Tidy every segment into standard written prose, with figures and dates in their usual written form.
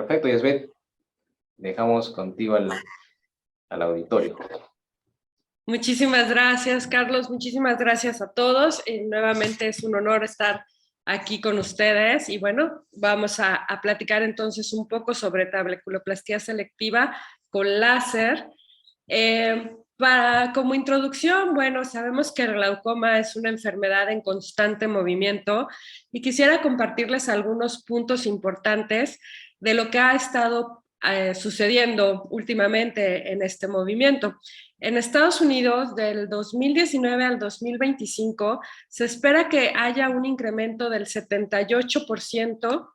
Perfecto, Yasbet. Dejamos contigo al auditorio. Muchísimas gracias, Carlos. Muchísimas gracias a todos. Nuevamente es un honor estar aquí con ustedes. Y bueno, vamos a platicar entonces un poco sobre trabeculoplastía selectiva con láser. Como introducción, bueno, sabemos que el glaucoma es una enfermedad en constante movimiento y quisiera compartirles algunos puntos importantes de lo que ha estado sucediendo últimamente en este movimiento. En Estados Unidos, del 2019 al 2025, se espera que haya un incremento del 78%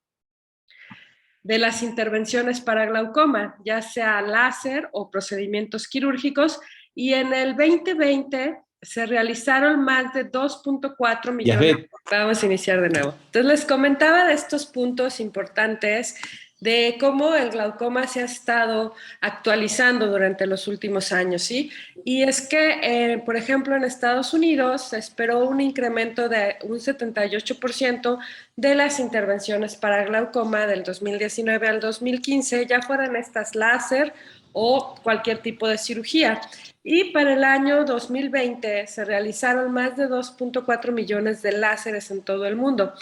de las intervenciones para glaucoma, ya sea láser o procedimientos quirúrgicos, y en el 2020 se realizaron más de 2.4 millones. Yasbet, Vamos a iniciar de nuevo. Entonces les comentaba de estos puntos importantes de cómo el glaucoma se ha estado actualizando durante los últimos años, ¿sí? Y es que, por ejemplo, en Estados Unidos se esperó un incremento de un 78% de las intervenciones para glaucoma del 2019 al 2015, ya fueran estas láser o cualquier tipo de cirugía. Y para el año 2020 se realizaron más de 2.4 millones de láseres en todo el mundo.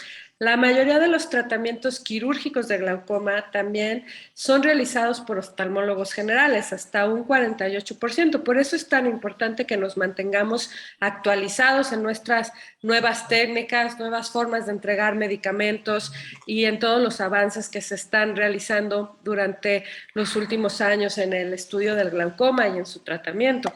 La mayoría de los tratamientos quirúrgicos de glaucoma también son realizados por oftalmólogos generales, hasta un 48%. Por eso es tan importante que nos mantengamos actualizados en nuestras nuevas técnicas, nuevas formas de entregar medicamentos y en todos los avances que se están realizando durante los últimos años en el estudio del glaucoma y en su tratamiento.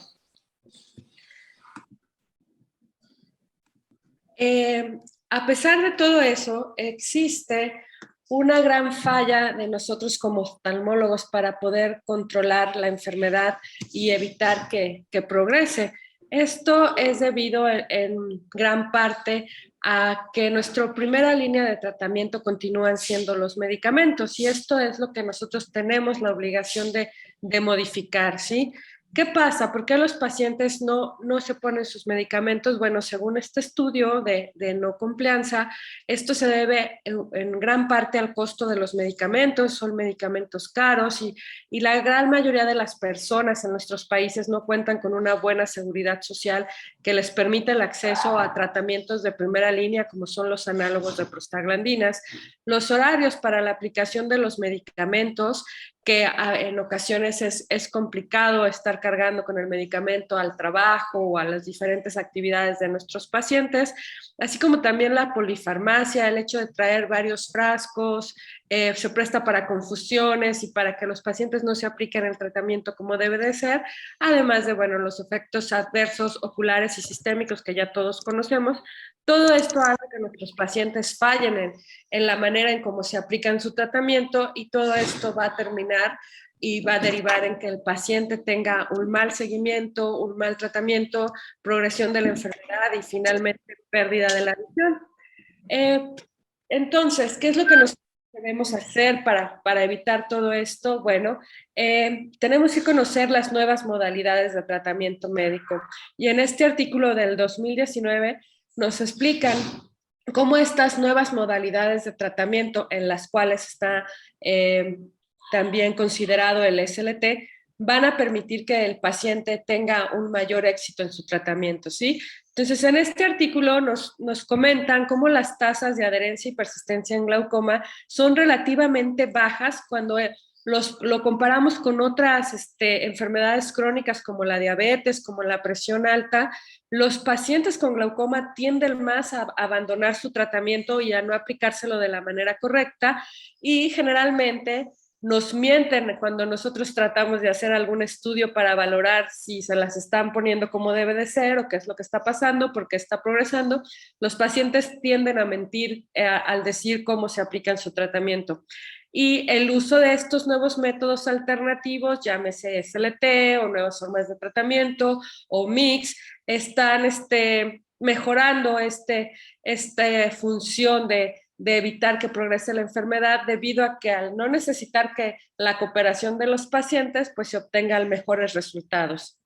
A pesar de todo eso, existe una gran falla de nosotros como oftalmólogos para poder controlar la enfermedad y evitar que progrese. Esto es debido en gran parte a que nuestra primera línea de tratamiento continúan siendo los medicamentos, y esto es lo que nosotros tenemos la obligación de modificar, ¿sí? ¿Qué pasa? ¿Por qué los pacientes no se ponen sus medicamentos? Bueno, según este estudio de no complianza, esto se debe en gran parte al costo de los medicamentos, son medicamentos caros y la gran mayoría de las personas en nuestros países no cuentan con una buena seguridad social que les permita el acceso a tratamientos de primera línea como son los análogos de prostaglandinas. Los horarios para la aplicación de los medicamentos, que en ocasiones es complicado estar cargando con el medicamento al trabajo o a las diferentes actividades de nuestros pacientes, así como también la polifarmacia, el hecho de traer varios frascos, se presta para confusiones y para que los pacientes no se apliquen el tratamiento como debe de ser, además de, bueno, los efectos adversos oculares y sistémicos que ya todos conocemos. Todo esto hace que nuestros pacientes fallen en la manera en cómo se aplican su tratamiento, y todo esto va a terminar y va a derivar en que el paciente tenga un mal seguimiento, un mal tratamiento, progresión de la enfermedad y finalmente pérdida de la visión. Eh, entonces, ¿qué es lo que nosotros debemos hacer para evitar todo esto? Bueno, tenemos que conocer las nuevas modalidades de tratamiento médico. Y en este artículo del 2019 nos explican cómo estas nuevas modalidades de tratamiento, en las cuales está también considerado el SLT, van a permitir que el paciente tenga un mayor éxito en su tratamiento, ¿sí? Entonces, en este artículo nos comentan cómo las tasas de adherencia y persistencia en glaucoma son relativamente bajas cuando lo comparamos con otras enfermedades crónicas como la diabetes, como la presión alta. Los pacientes con glaucoma tienden más a abandonar su tratamiento y a no aplicárselo de la manera correcta, y generalmente nos mienten cuando nosotros tratamos de hacer algún estudio para valorar si se las están poniendo como debe de ser o qué es lo que está pasando, por qué está progresando. Los pacientes tienden a mentir al decir cómo se aplican su tratamiento. Y el uso de estos nuevos métodos alternativos, llámese SLT o nuevas formas de tratamiento o mix, están mejorando esta función de evitar que progrese la enfermedad, debido a que al no necesitar que la cooperación de los pacientes, pues se obtengan mejores resultados.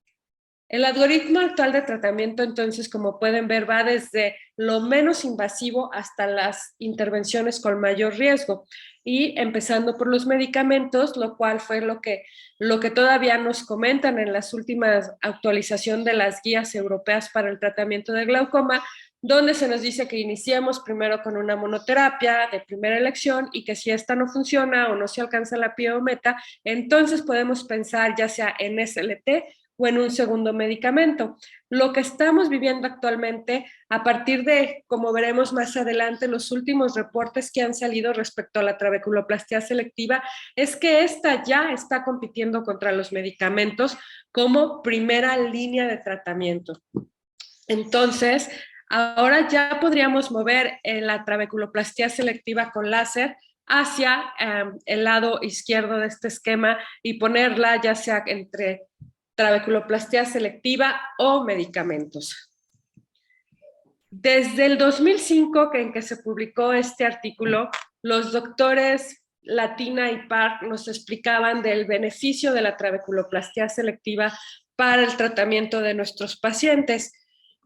El algoritmo actual de tratamiento, entonces, como pueden ver, va desde lo menos invasivo hasta las intervenciones con mayor riesgo, y empezando por los medicamentos, lo cual fue lo que todavía nos comentan en las últimas actualización de las guías europeas para el tratamiento del glaucoma, donde se nos dice que iniciemos primero con una monoterapia de primera elección y que si esta no funciona o no se alcanza la pie o meta, entonces podemos pensar ya sea en SLT o en un segundo medicamento. Lo que estamos viviendo actualmente, a partir de, como veremos más adelante, los últimos reportes que han salido respecto a la trabeculoplastia selectiva, es que esta ya está compitiendo contra los medicamentos como primera línea de tratamiento. Entonces, ahora ya podríamos mover la trabeculoplastia selectiva con láser hacia el lado izquierdo de este esquema y ponerla ya sea entre trabeculoplastia selectiva o medicamentos. Desde el 2005, en que se publicó este artículo, los doctores Latina y Park nos explicaban del beneficio de la trabeculoplastia selectiva para el tratamiento de nuestros pacientes.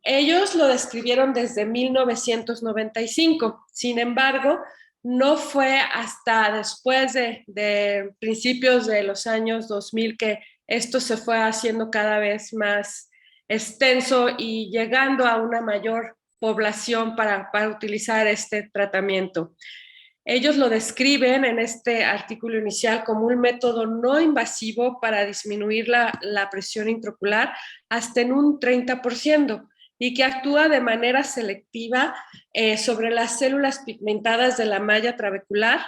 Ellos lo describieron desde 1995, sin embargo, no fue hasta después de principios de los años 2000 que esto se fue haciendo cada vez más extenso y llegando a una mayor población para utilizar este tratamiento. Ellos lo describen en este artículo inicial como un método no invasivo para disminuir la presión intraocular hasta en un 30% y que actúa de manera selectiva sobre las células pigmentadas de la malla trabecular,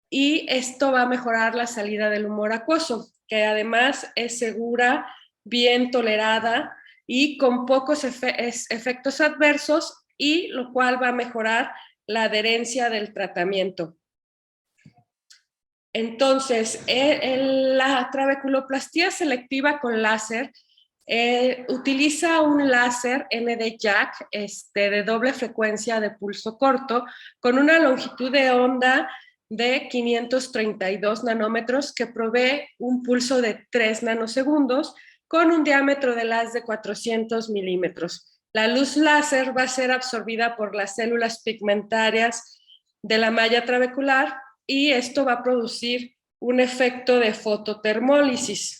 y esto va a mejorar la salida del humor acuoso, que además es segura, bien tolerada y con pocos efectos adversos, y lo cual va a mejorar la adherencia del tratamiento. Entonces, la trabeculoplastia selectiva con láser utiliza un láser ND-JAK de doble frecuencia de pulso corto con una longitud de onda de 532 nanómetros que provee un pulso de 3 nanosegundos con un diámetro del haz de 400 milímetros. La luz láser va a ser absorbida por las células pigmentarias de la malla trabecular y esto va a producir un efecto de fototermólisis.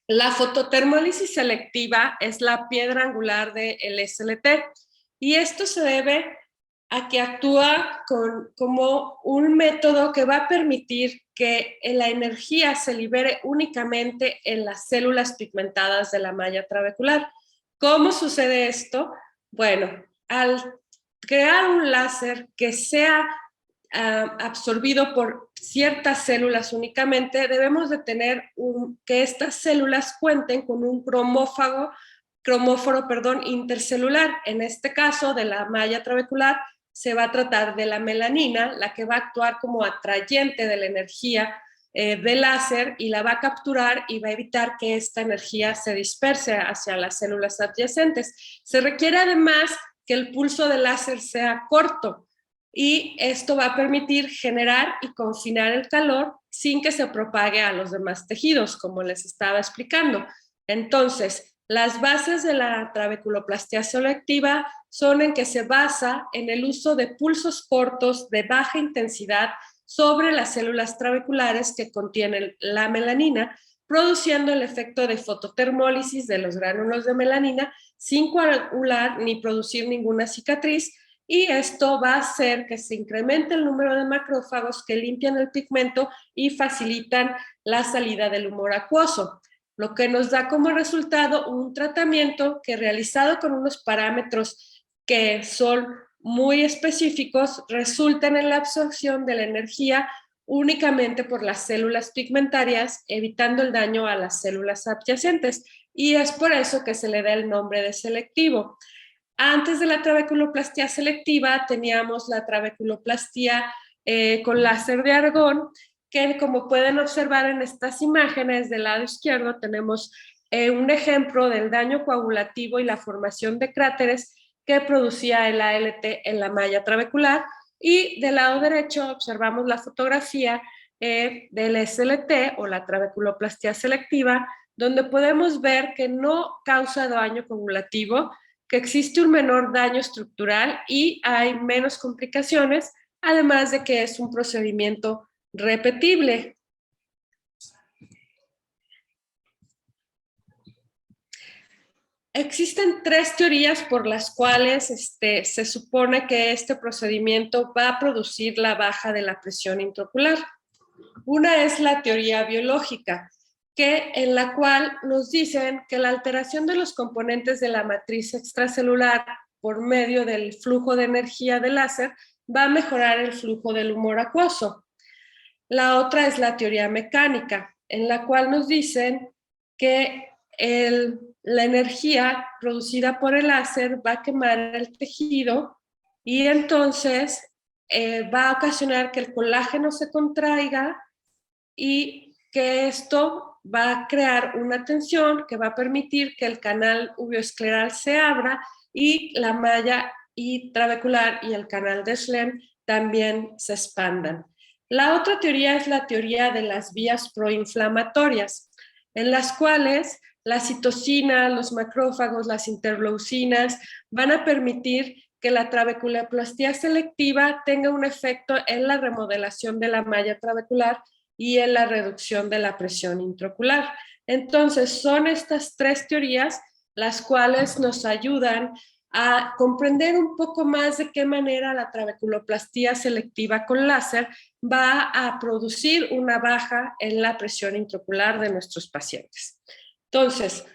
La fototermólisis selectiva es la piedra angular del SLT y esto se debe a que actúa como un método que va a permitir que la energía se libere únicamente en las células pigmentadas de la malla trabecular. ¿Cómo sucede esto? Bueno, al crear un láser que sea absorbido por ciertas células únicamente, debemos de tener que estas células cuenten con un cromóforo intercelular. En este caso, de la malla trabecular, se va a tratar de la melanina, la que va a actuar como atrayente de la energía del láser y la va a capturar y va a evitar que esta energía se disperse hacia las células adyacentes. Se requiere además que el pulso del láser sea corto, y esto va a permitir generar y confinar el calor sin que se propague a los demás tejidos, como les estaba explicando. Entonces, las bases de la trabeculoplastia selectiva son en que se basa en el uso de pulsos cortos de baja intensidad sobre las células trabeculares que contienen la melanina, produciendo el efecto de fototermólisis de los gránulos de melanina sin coagular ni producir ninguna cicatriz, y esto va a hacer que se incremente el número de macrófagos que limpian el pigmento y facilitan la salida del humor acuoso, lo que nos da como resultado un tratamiento que, realizado con unos parámetros que son muy específicos, resultan en la absorción de la energía únicamente por las células pigmentarias, evitando el daño a las células adyacentes, y es por eso que se le da el nombre de selectivo. Antes de la trabeculoplastia selectiva teníamos la trabeculoplastia con láser de argón, que como pueden observar en estas imágenes del lado izquierdo tenemos un ejemplo del daño coagulativo y la formación de cráteres que producía el ALT en la malla trabecular, y del lado derecho observamos la fotografía del SLT o la trabeculoplastia selectiva donde podemos ver que no causa daño acumulativo, que existe un menor daño estructural y hay menos complicaciones, además de que es un procedimiento repetible. Existen 3 teorías por las cuales se supone que este procedimiento va a producir la baja de la presión intraocular. Una es la teoría biológica, en la cual nos dicen que la alteración de los componentes de la matriz extracelular por medio del flujo de energía del láser va a mejorar el flujo del humor acuoso. La otra es la teoría mecánica, en la cual nos dicen que la energía producida por el láser va a quemar el tejido y entonces va a ocasionar que el colágeno se contraiga y que esto va a crear una tensión que va a permitir que el canal uveoescleral se abra y la malla trabecular y el canal de Schlemm también se expandan. La otra teoría es la teoría de las vías proinflamatorias, en las cuales la citocina, los macrófagos, las interleucinas van a permitir que la trabeculoplastía selectiva tenga un efecto en la remodelación de la malla trabecular y en la reducción de la presión intraocular. Entonces, son estas 3 teorías las cuales nos ayudan a comprender un poco más de qué manera la trabeculoplastía selectiva con láser va a producir una baja en la presión intraocular de nuestros pacientes. Entonces,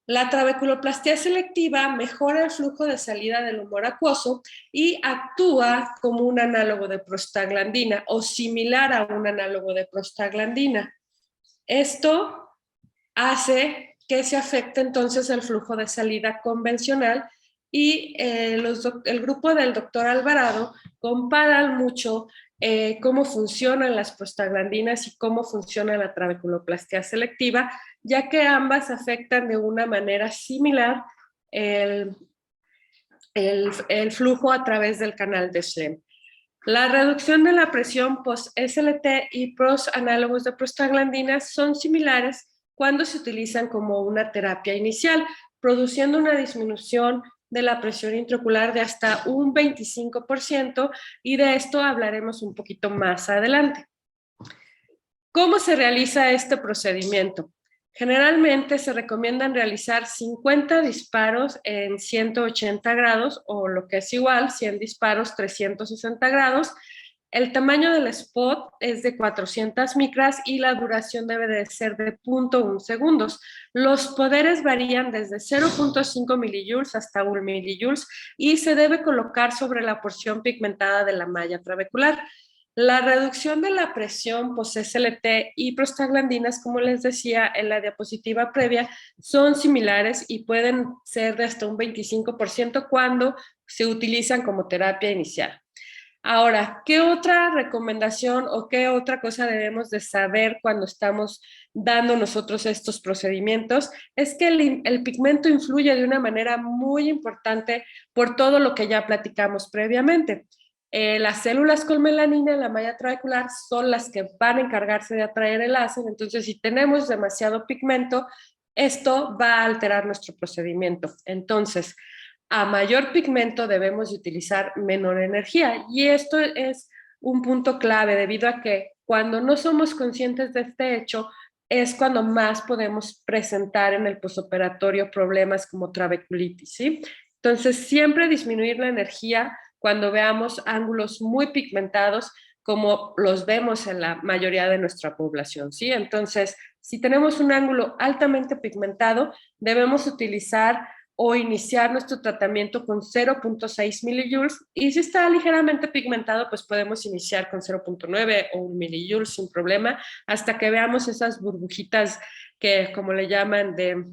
la trabeculoplastía selectiva mejora el flujo de salida del humor acuoso y actúa como un análogo de prostaglandina o similar a un análogo de prostaglandina. Esto hace que se afecte entonces el flujo de salida convencional y el grupo del doctor Alvarado comparan mucho cómo funcionan las prostaglandinas y cómo funciona la trabeculoplastía selectiva, ya que ambas afectan de una manera similar el flujo a través del canal de Schlemm. La reducción de la presión post-SLT y análogos de prostaglandinas son similares cuando se utilizan como una terapia inicial, produciendo una disminución de la presión intraocular de hasta un 25%, y de esto hablaremos un poquito más adelante. ¿Cómo se realiza este procedimiento? Generalmente se recomiendan realizar 50 disparos en 180 grados o lo que es igual, 100 disparos 360 grados. El tamaño del spot es de 400 micras y la duración debe de ser de 0.1 segundos. Los poderes varían desde 0.5 millijoules hasta 1 millijoules y se debe colocar sobre la porción pigmentada de la malla trabecular. La reducción de la presión post-SLT y prostaglandinas, como les decía en la diapositiva previa, son similares y pueden ser de hasta un 25% cuando se utilizan como terapia inicial. Ahora, ¿qué otra recomendación o qué otra cosa debemos de saber cuando estamos dando nosotros estos procedimientos? Es que el pigmento influye de una manera muy importante por todo lo que ya platicamos previamente. Las células con melanina en la malla trabecular son las que van a encargarse de atraer el láser, entonces si tenemos demasiado pigmento, esto va a alterar nuestro procedimiento. Entonces, a mayor pigmento debemos utilizar menor energía y esto es un punto clave debido a que cuando no somos conscientes de este hecho es cuando más podemos presentar en el posoperatorio problemas como trabeculitis, ¿sí? Entonces siempre disminuir la energía cuando veamos ángulos muy pigmentados como los vemos en la mayoría de nuestra población, ¿sí? Entonces, si tenemos un ángulo altamente pigmentado, debemos utilizar o iniciar nuestro tratamiento con 0.6 millijoules y si está ligeramente pigmentado, pues podemos iniciar con 0.9 o 1 millijoules sin problema hasta que veamos esas burbujitas que, como le llaman, de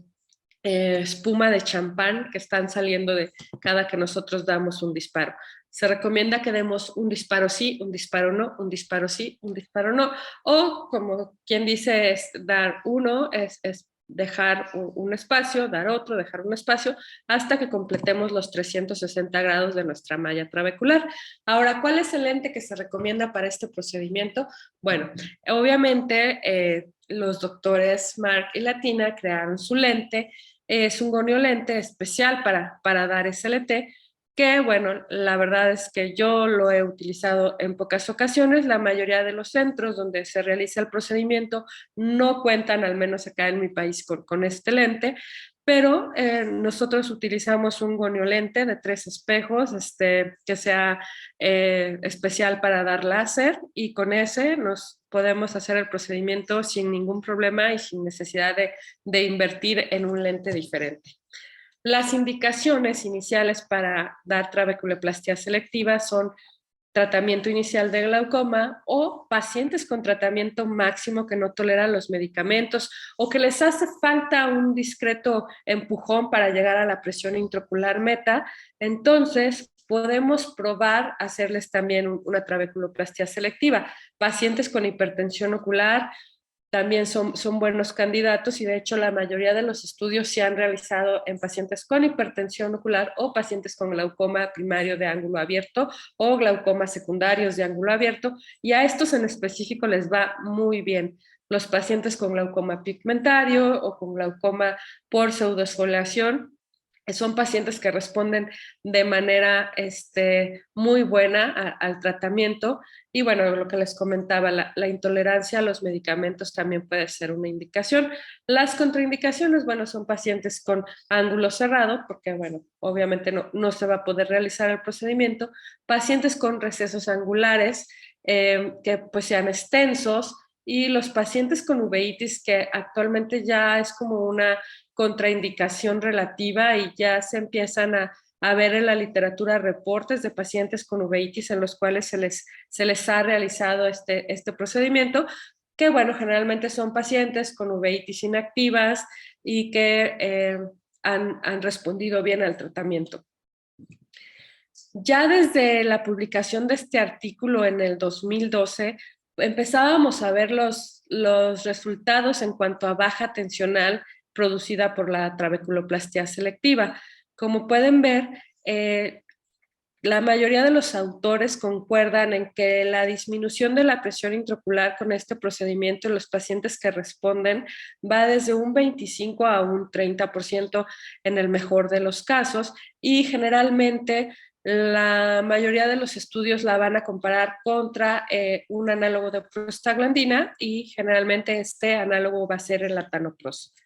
espuma de champán que están saliendo de cada que nosotros damos un disparo. Se recomienda que demos un disparo sí, un disparo no, un disparo sí, un disparo no, o como quien dice es dar uno, es dejar un espacio, dar otro, dejar un espacio, hasta que completemos los 360 grados de nuestra malla trabecular. Ahora, ¿cuál es el lente que se recomienda para este procedimiento? Bueno, obviamente los doctores Mark y Latina crearon su lente. Es un goniolente especial para dar SLT, que bueno, la verdad es que yo lo he utilizado en pocas ocasiones. La mayoría de los centros donde se realiza el procedimiento no cuentan, al menos acá en mi país, con este lente, pero nosotros utilizamos un goniolente de 3 espejos, que sea especial para dar láser, y con ese nos podemos hacer el procedimiento sin ningún problema y sin necesidad de invertir en un lente diferente. Las indicaciones iniciales para dar trabeculeplastia selectiva son tratamiento inicial de glaucoma o pacientes con tratamiento máximo que no toleran los medicamentos o que les hace falta un discreto empujón para llegar a la presión intraocular meta. Entonces, podemos probar hacerles también una trabeculoplastia selectiva. Pacientes con hipertensión ocular también son buenos candidatos, y de hecho la mayoría de los estudios se han realizado en pacientes con hipertensión ocular o pacientes con glaucoma primario de ángulo abierto o glaucomas secundarios de ángulo abierto, y a estos en específico les va muy bien. Los pacientes con glaucoma pigmentario o con glaucoma por pseudoesfoliación son pacientes que responden de manera muy buena al tratamiento. Y bueno, lo que les comentaba, la intolerancia a los medicamentos también puede ser una indicación. Las contraindicaciones, bueno, son pacientes con ángulo cerrado, porque bueno, obviamente no se va a poder realizar el procedimiento. Pacientes con recesos angulares, que pues sean extensos, y los pacientes con uveitis, que actualmente ya es como una contraindicación relativa y ya se empiezan a ver en la literatura reportes de pacientes con uveitis en los cuales se les ha realizado este procedimiento, que bueno, generalmente son pacientes con uveitis inactivas y que han respondido bien al tratamiento. Ya desde la publicación de este artículo en el 2012, empezábamos a ver los resultados en cuanto a baja tensional producida por la trabeculoplastia selectiva. Como pueden ver, la mayoría de los autores concuerdan en que la disminución de la presión intraocular con este procedimiento en los pacientes que responden va desde un 25 a un 30% en el mejor de los casos, y generalmente la mayoría de los estudios la van a comparar contra un análogo de prostaglandina, y generalmente este análogo va a ser el latanoprost.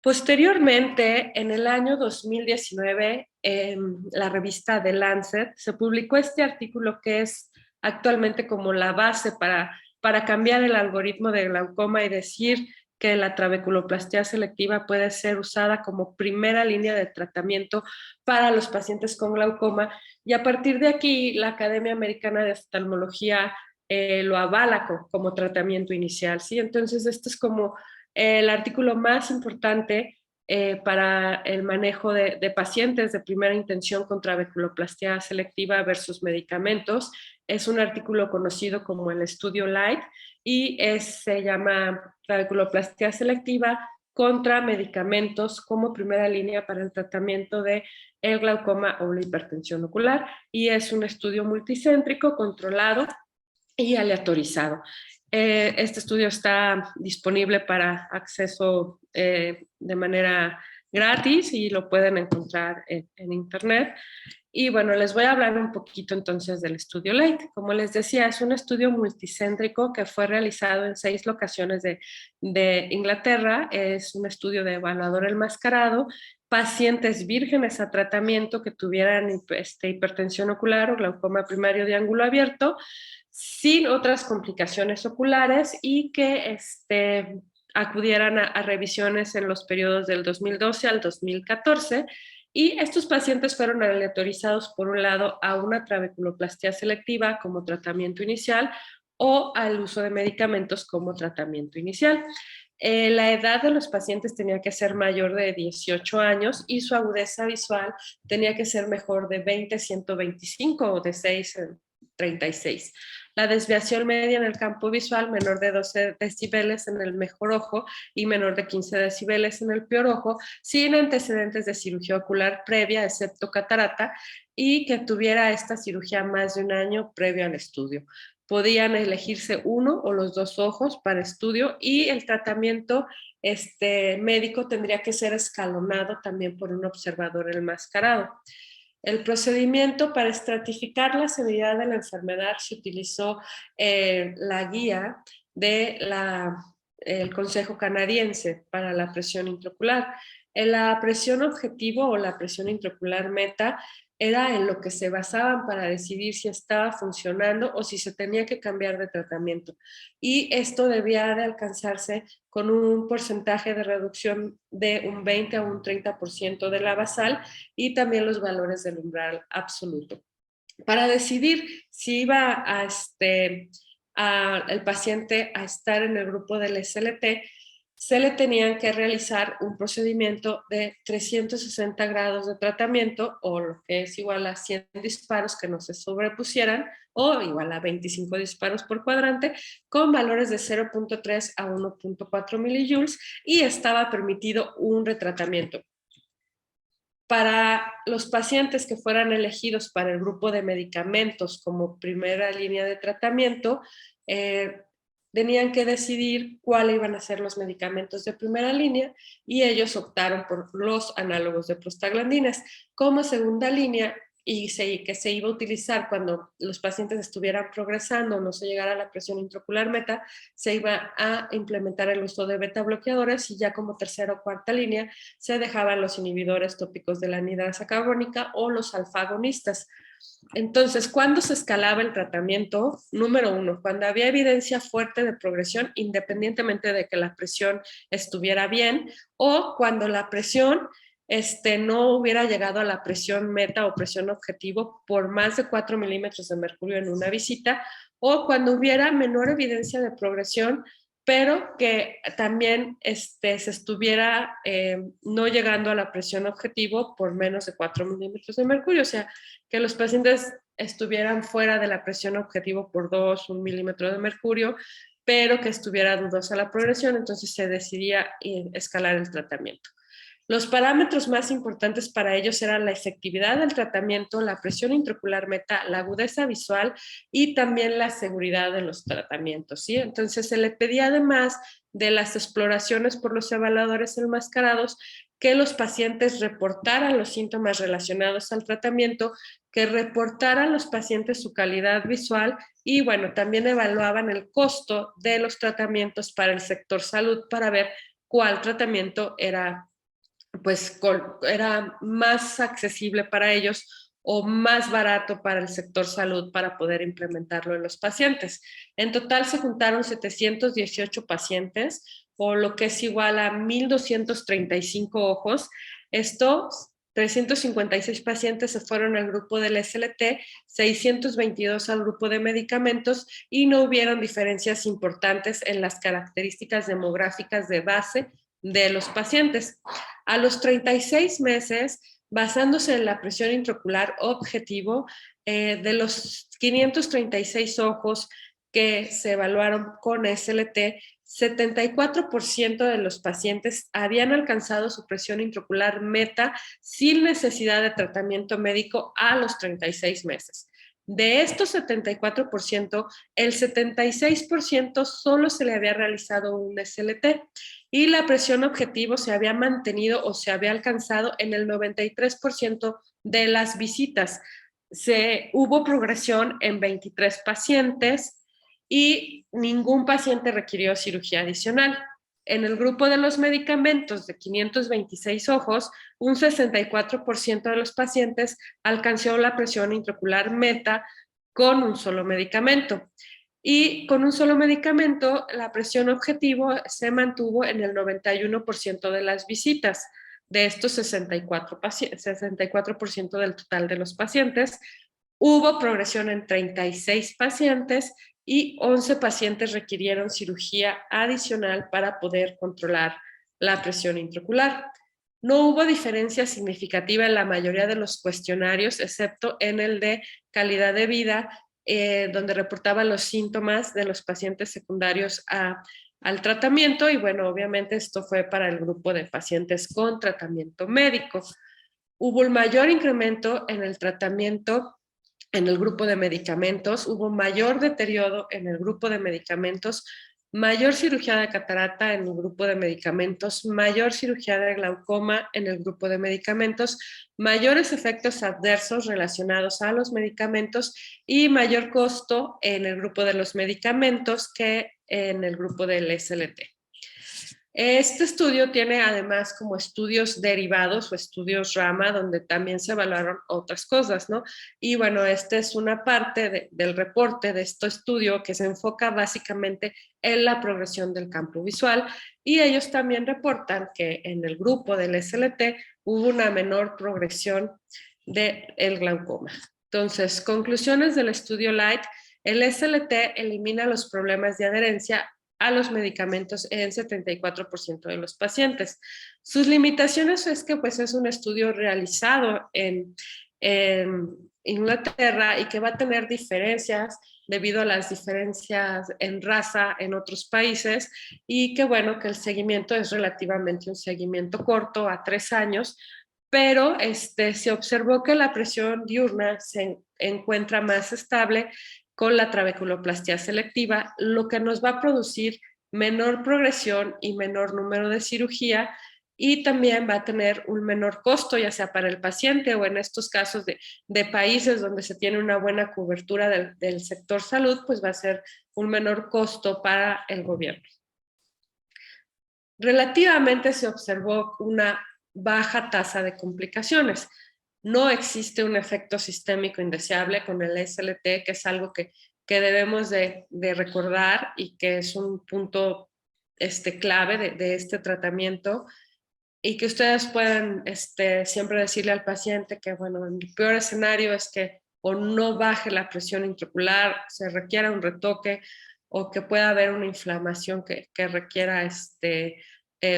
Posteriormente, en el año 2019, en la revista The Lancet, se publicó este artículo que es actualmente como la base para cambiar el algoritmo de glaucoma y decir que la trabeculoplastia selectiva puede ser usada como primera línea de tratamiento para los pacientes con glaucoma. Y a partir de aquí, la Academia Americana de Oftalmología lo avala como tratamiento inicial, ¿sí? Entonces, esto es como el artículo más importante para el manejo de pacientes de primera intención con trabeculoplastia selectiva versus medicamentos. Es un artículo conocido como el estudio LIGHT y se llama trabeculoplastia selectiva contra medicamentos como primera línea para el tratamiento de el glaucoma o la hipertensión ocular, y es un estudio multicéntrico, controlado y aleatorizado. Este estudio está disponible para acceso de manera gratis y lo pueden encontrar en internet. Y bueno, les voy a hablar un poquito entonces del estudio LIGHT. Como les decía, es un estudio multicéntrico que fue realizado en 6 locaciones de Inglaterra. Es un estudio de evaluador enmascarado, pacientes vírgenes a tratamiento que tuvieran hipertensión ocular o glaucoma primario de ángulo abierto, sin otras complicaciones oculares, y que acudieran a revisiones en los periodos del 2012 al 2014. Y estos pacientes fueron aleatorizados, por un lado, a una trabeculoplastia selectiva como tratamiento inicial o al uso de medicamentos como tratamiento inicial. La edad de los pacientes tenía que ser mayor de 18 años y su agudeza visual tenía que ser mejor de 20/125 o de 6/36. La desviación media en el campo visual menor de 12 decibeles en el mejor ojo y menor de 15 decibeles en el peor ojo, sin antecedentes de cirugía ocular previa, excepto catarata, y que tuviera esta cirugía más de un año previo al estudio. podían elegirse uno o los dos ojos para estudio y el tratamiento médico tendría que ser escalonado también por un observador enmascarado. El procedimiento para estratificar la severidad de la enfermedad se utilizó la guía del Consejo Canadiense para la presión intraocular. La presión objetivo o la presión intraocular meta era en lo que se basaban para decidir si estaba funcionando o si se tenía que cambiar de tratamiento. Y esto debía de alcanzarse con un porcentaje de reducción de un 20 a un 30% de la basal y también los valores del umbral absoluto. Para decidir si iba el paciente a estar en el grupo del SLT, se le tenían que realizar un procedimiento de 360 grados de tratamiento, o lo que es igual a 100 disparos que no se sobrepusieran, o igual a 25 disparos por cuadrante, con valores de 0.3 a 1.4 milijoules, y estaba permitido un retratamiento. Para los pacientes que fueran elegidos para el grupo de medicamentos como primera línea de tratamiento, tenían que decidir cuáles iban a ser los medicamentos de primera línea y ellos optaron por los análogos de prostaglandinas. Como segunda línea, que se iba a utilizar cuando los pacientes estuvieran progresando o no se llegara a la presión intraocular meta, se iba a implementar el uso de beta bloqueadores y ya como tercera o cuarta línea se dejaban los inhibidores tópicos de la anidrasa carbónica o los alfa-agonistas. Entonces, ¿cuándo se escalaba el tratamiento? Número 1, cuando había evidencia fuerte de progresión, independientemente de que la presión estuviera bien, o cuando la presión no hubiera llegado a la presión meta o presión objetivo por más de 4 milímetros de mercurio en una visita, o cuando hubiera menor evidencia de progresión, pero que también se estuviera no llegando a la presión objetivo por menos de 4 milímetros de mercurio, o sea, que los pacientes estuvieran fuera de la presión objetivo por 1 milímetro de mercurio, pero que estuviera dudosa la progresión, entonces se decidía escalar el tratamiento. Los parámetros más importantes para ellos eran la efectividad del tratamiento, la presión intraocular meta, la agudeza visual y también la seguridad de los tratamientos, ¿sí? Entonces se le pedía, además de las exploraciones por los evaluadores enmascarados, que los pacientes reportaran los síntomas relacionados al tratamiento, que reportaran los pacientes su calidad visual y, bueno, también evaluaban el costo de los tratamientos para el sector salud para ver cuál tratamiento era más accesible para ellos o más barato para el sector salud para poder implementarlo en los pacientes. En total se juntaron 718 pacientes, o lo que es igual a 1,235 ojos. Estos 356 pacientes se fueron al grupo del SLT, 622 al grupo de medicamentos y no hubieron diferencias importantes en las características demográficas de base de los pacientes. A los 36 meses, basándose en la presión intraocular objetivo, de los 536 ojos que se evaluaron con SLT, 74% de los pacientes habían alcanzado su presión intraocular meta sin necesidad de tratamiento médico a los 36 meses. De estos 74%, el 76% solo se le había realizado un SLT y la presión objetivo se había mantenido o se había alcanzado en el 93% de las visitas. Hubo progresión en 23 pacientes y ningún paciente requirió cirugía adicional. En el grupo de los medicamentos de 526 ojos, un 64% de los pacientes alcanzó la presión intraocular meta con un solo medicamento. Y con un solo medicamento, la presión objetivo se mantuvo en el 91% de las visitas. De estos 64% del total de los pacientes, hubo progresión en 36 pacientes y 11 pacientes requirieron cirugía adicional para poder controlar la presión intraocular. No hubo diferencia significativa en la mayoría de los cuestionarios, excepto en el de calidad de vida, donde reportaba los síntomas de los pacientes secundarios al tratamiento, y bueno, obviamente esto fue para el grupo de pacientes con tratamiento médico. Hubo un mayor incremento en el tratamiento en el grupo de medicamentos, hubo mayor deterioro en el grupo de medicamentos, mayor cirugía de catarata en el grupo de medicamentos, mayor cirugía de glaucoma en el grupo de medicamentos, mayores efectos adversos relacionados a los medicamentos y mayor costo en el grupo de los medicamentos que en el grupo del SLT. Este estudio tiene además como estudios derivados o estudios rama donde también se evaluaron otras cosas, ¿no? Y bueno, esta es una parte del reporte de este estudio que se enfoca básicamente en la progresión del campo visual y ellos también reportan que en el grupo del SLT hubo una menor progresión del glaucoma. Entonces, conclusiones del estudio LIGHT, el SLT elimina los problemas de adherencia a los medicamentos en 74% de los pacientes. Sus limitaciones es que pues, es un estudio realizado en Inglaterra y que va a tener diferencias debido a las diferencias en raza en otros países y que bueno, que el seguimiento es relativamente un seguimiento corto a 3 años, pero se observó que la presión diurna se encuentra más estable con la trabeculoplastia selectiva, lo que nos va a producir menor progresión y menor número de cirugía y también va a tener un menor costo, ya sea para el paciente o en estos casos de países donde se tiene una buena cobertura del sector salud, pues va a ser un menor costo para el gobierno. Relativamente se observó una baja tasa de complicaciones. No existe un efecto sistémico indeseable con el SLT, que es algo que debemos de recordar y que es un punto clave de este tratamiento y que ustedes pueden siempre decirle al paciente que, bueno, el peor escenario es que o no baje la presión intraocular, se requiera un retoque o que pueda haber una inflamación que requiera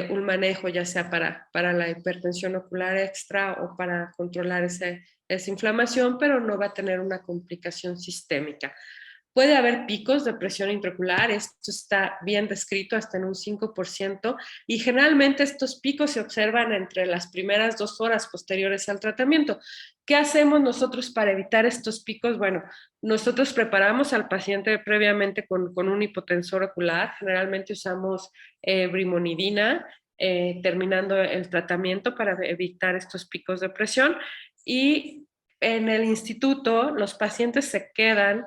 un manejo, ya sea para la hipertensión ocular extra o para controlar esa inflamación, pero no va a tener una complicación sistémica. Puede haber picos de presión intraocular, esto está bien descrito hasta en un 5%, y generalmente estos picos se observan entre las primeras 2 horas posteriores al tratamiento. ¿Qué hacemos nosotros para evitar estos picos? Bueno, nosotros preparamos al paciente previamente con un hipotensor ocular, generalmente usamos brimonidina, terminando el tratamiento para evitar estos picos de presión, y en el instituto los pacientes se quedan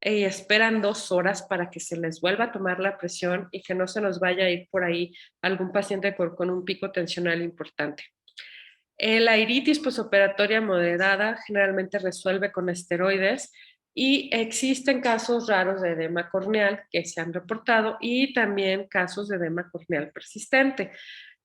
y esperan 2 horas para que se les vuelva a tomar la presión y que no se nos vaya a ir por ahí algún paciente con un pico tensional importante. La iritis posoperatoria moderada generalmente resuelve con esteroides y existen casos raros de edema corneal que se han reportado y también casos de edema corneal persistente.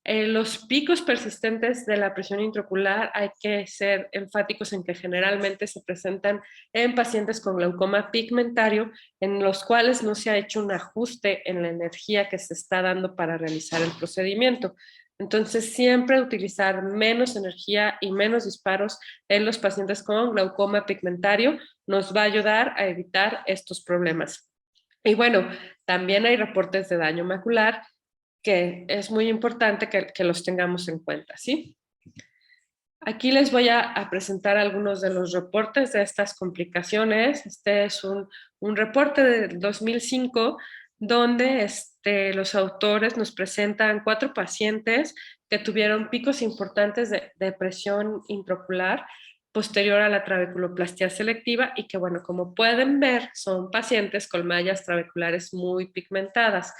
Los picos persistentes de la presión intraocular hay que ser enfáticos en que generalmente se presentan en pacientes con glaucoma pigmentario, en los cuales no se ha hecho un ajuste en la energía que se está dando para realizar el procedimiento. Entonces, siempre utilizar menos energía y menos disparos en los pacientes con glaucoma pigmentario nos va a ayudar a evitar estos problemas. Y bueno, también hay reportes de daño macular que es muy importante que los tengamos en cuenta, ¿sí? Aquí les voy a presentar algunos de los reportes de estas complicaciones. Este es un reporte del 2005 donde los autores nos presentan 4 pacientes que tuvieron picos importantes de presión intraocular posterior a la trabeculoplastia selectiva y que, bueno, como pueden ver, son pacientes con mallas trabeculares muy pigmentadas.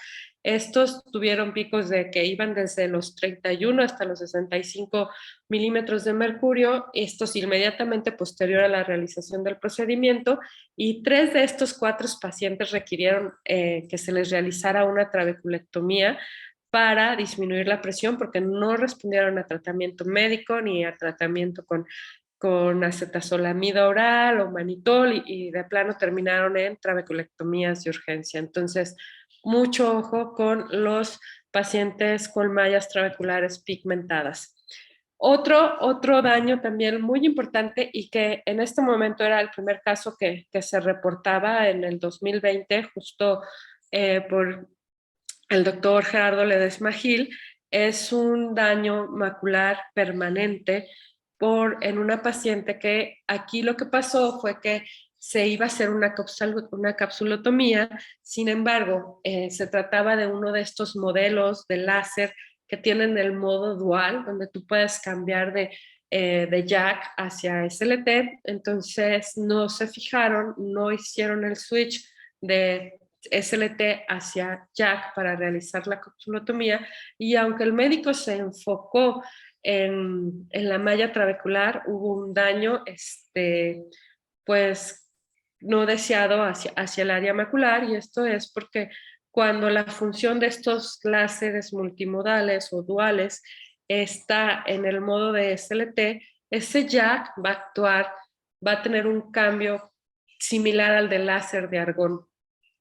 Estos tuvieron picos de que iban desde los 31 hasta los 65 milímetros de mercurio, estos inmediatamente posterior a la realización del procedimiento, y 3 de estos 4 pacientes requirieron que se les realizara una trabeculectomía para disminuir la presión porque no respondieron a tratamiento médico ni a tratamiento con acetazolamida oral o manitol y de plano terminaron en trabeculectomías de urgencia. Entonces, mucho ojo con los pacientes con mallas trabeculares pigmentadas. Otro daño también muy importante y que en este momento era el primer caso que se reportaba en el 2020, justo por el doctor Gerardo Ledesma Gil, es un daño macular permanente en una paciente que aquí lo que pasó fue que se iba a hacer una capsulotomía, sin embargo, se trataba de uno de estos modelos de láser que tienen el modo dual, donde tú puedes cambiar de jack hacia SLT, entonces no se fijaron, no hicieron el switch de SLT hacia jack para realizar la capsulotomía, y aunque el médico se enfocó en la malla trabecular, hubo un daño, pues no deseado hacia el área macular, y esto es porque cuando la función de estos láseres multimodales o duales está en el modo de SLT, ese jack va a actuar, va a tener un cambio similar al del láser de argón.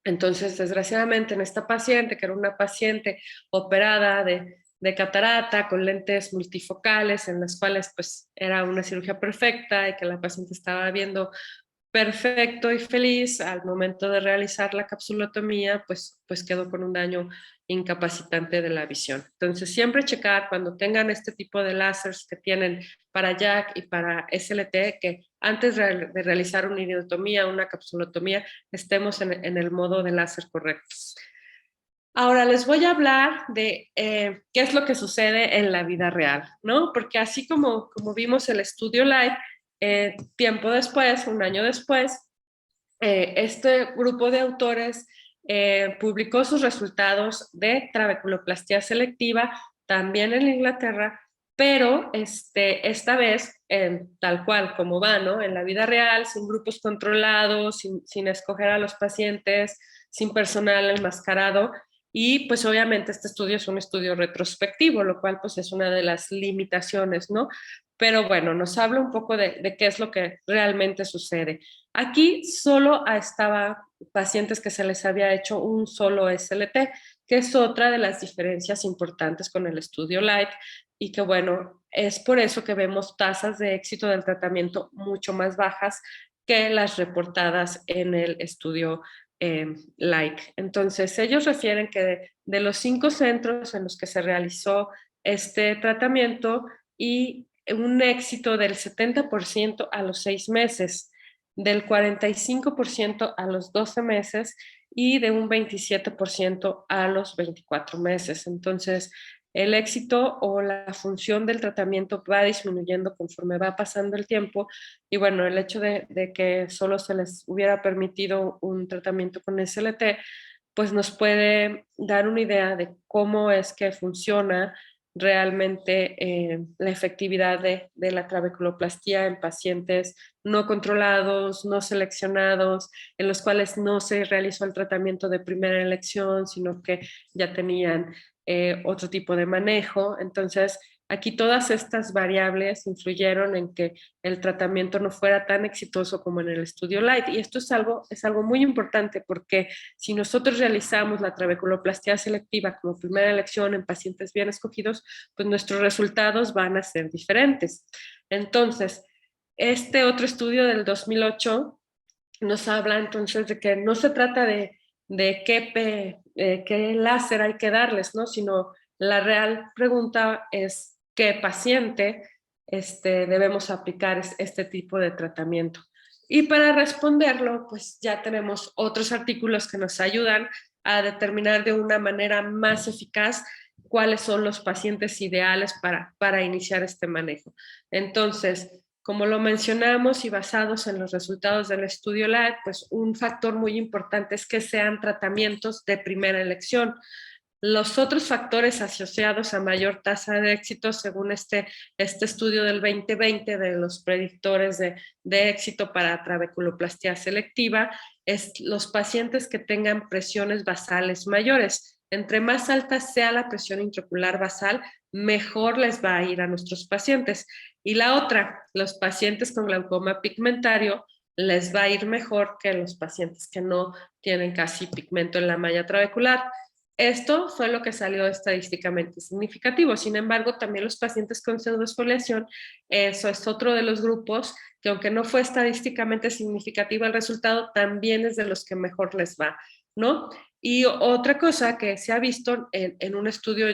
Entonces, desgraciadamente, en esta paciente, que era una paciente operada de catarata con lentes multifocales, en las cuales pues era una cirugía perfecta y que la paciente estaba viendo perfecto y feliz, al momento de realizar la capsulotomía, pues quedó con un daño incapacitante de la visión. Entonces, siempre checar cuando tengan este tipo de láseres que tienen para jack y para SLT, que antes de realizar una iridotomía, una capsulotomía, estemos en el modo de láser correcto. Ahora les voy a hablar de qué es lo que sucede en la vida real, ¿no? Porque así como vimos el estudio live, tiempo después, un año después, este grupo de autores publicó sus resultados de trabeculoplastia selectiva también en Inglaterra, pero esta vez, tal cual como va, ¿no? En la vida real, sin grupos controlados, sin escoger a los pacientes, sin personal enmascarado. Y pues obviamente este estudio es un estudio retrospectivo, lo cual pues es una de las limitaciones, ¿no? Pero bueno, nos habla un poco de qué es lo que realmente sucede. Aquí solo estaba pacientes que se les había hecho un solo SLT, que es otra de las diferencias importantes con el estudio Light, y que bueno, es por eso que vemos tasas de éxito del tratamiento mucho más bajas que las reportadas en el estudio Light. Entonces, ellos refieren que de los 5 centros en los que se realizó este tratamiento, y un éxito del 70% a los 6 meses, del 45% a los 12 meses y de un 27% a los 24 meses. Entonces, el éxito o la función del tratamiento va disminuyendo conforme va pasando el tiempo, y bueno, el hecho de que solo se les hubiera permitido un tratamiento con SLT, pues nos puede dar una idea de cómo es que funciona realmente la efectividad de la trabeculoplastía en pacientes no controlados, no seleccionados, en los cuales no se realizó el tratamiento de primera elección, sino que ya tenían otro tipo de manejo. Entonces, aquí todas estas variables influyeron en que el tratamiento no fuera tan exitoso como en el estudio Light. Y esto es algo muy importante, porque si nosotros realizamos la trabeculoplastia selectiva como primera elección en pacientes bien escogidos, pues nuestros resultados van a ser diferentes. Entonces, este otro estudio del 2008 nos habla entonces de que no se trata de qué láser hay que darles, ¿no? Sino la real pregunta es qué paciente debemos aplicar este tipo de tratamiento. Y para responderlo, pues ya tenemos otros artículos que nos ayudan a determinar de una manera más eficaz cuáles son los pacientes ideales para iniciar este manejo. Entonces, como lo mencionamos y basados en los resultados del estudio LAD, pues un factor muy importante es que sean tratamientos de primera elección. Los otros factores asociados a mayor tasa de éxito, según este estudio del 2020 de los predictores de éxito para trabeculoplastia selectiva, es los pacientes que tengan presiones basales mayores. Entre más alta sea la presión intraocular basal, mejor les va a ir a nuestros pacientes. Y la otra, los pacientes con glaucoma pigmentario les va a ir mejor que los pacientes que no tienen casi pigmento en la malla trabecular. Esto fue lo que salió estadísticamente significativo. Sin embargo, también los pacientes con pseudoesfoliación, eso es otro de los grupos que, aunque no fue estadísticamente significativo el resultado, también es de los que mejor les va, ¿no? Y otra cosa que se ha visto en un estudio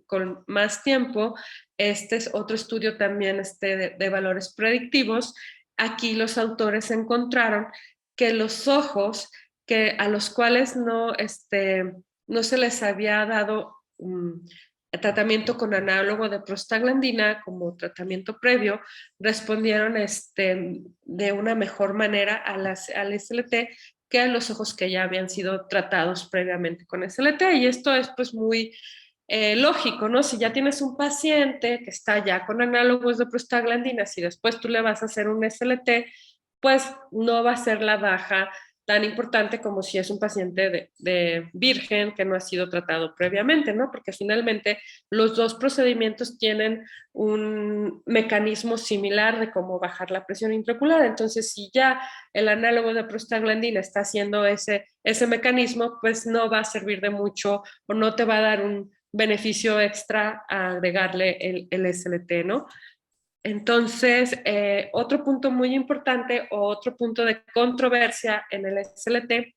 con más tiempo Este es otro estudio también de valores predictivos. Aquí los autores encontraron que los ojos a los cuales no se les había dado tratamiento con análogo de prostaglandina como tratamiento previo, respondieron de una mejor manera al SLT que a los ojos que ya habían sido tratados previamente con SLT. Y esto es pues muy lógico, ¿no? Si ya tienes un paciente que está ya con análogos de prostaglandina, si después tú le vas a hacer un SLT, pues no va a ser la baja tan importante como si es un paciente de virgen que no ha sido tratado previamente, ¿no? Porque finalmente los dos procedimientos tienen un mecanismo similar de cómo bajar la presión intraocular. Entonces, si ya el análogo de prostaglandina está haciendo ese mecanismo, pues no va a servir de mucho o no te va a dar un beneficio extra a agregarle el SLT, ¿no? Entonces, otro punto muy importante o otro punto de controversia en el SLT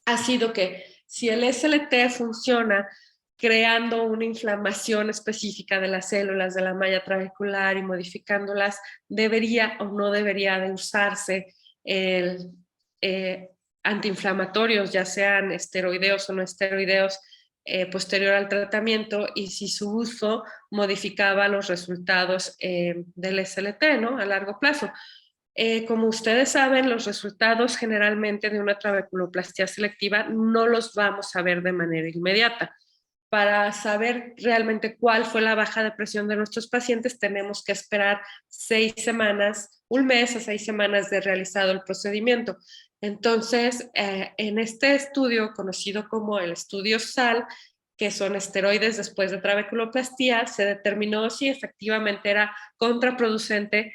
ha sido que si el SLT funciona creando una inflamación específica de las células de la malla trabecular y modificándolas, debería o no debería de usarse el antiinflamatorios, ya sean esteroideos o no esteroideos, posterior al tratamiento, y si su uso modificaba los resultados del SLT, ¿no? A largo plazo. Como ustedes saben, los resultados generalmente de una trabeculoplastia selectiva no los vamos a ver de manera inmediata. Para saber realmente cuál fue la baja de presión de nuestros pacientes, tenemos que esperar 6 semanas, un mes a 6 semanas de realizado el procedimiento. Entonces, en este estudio, conocido como el estudio SAL, que son esteroides después de trabeculoplastia, se determinó si efectivamente era contraproducente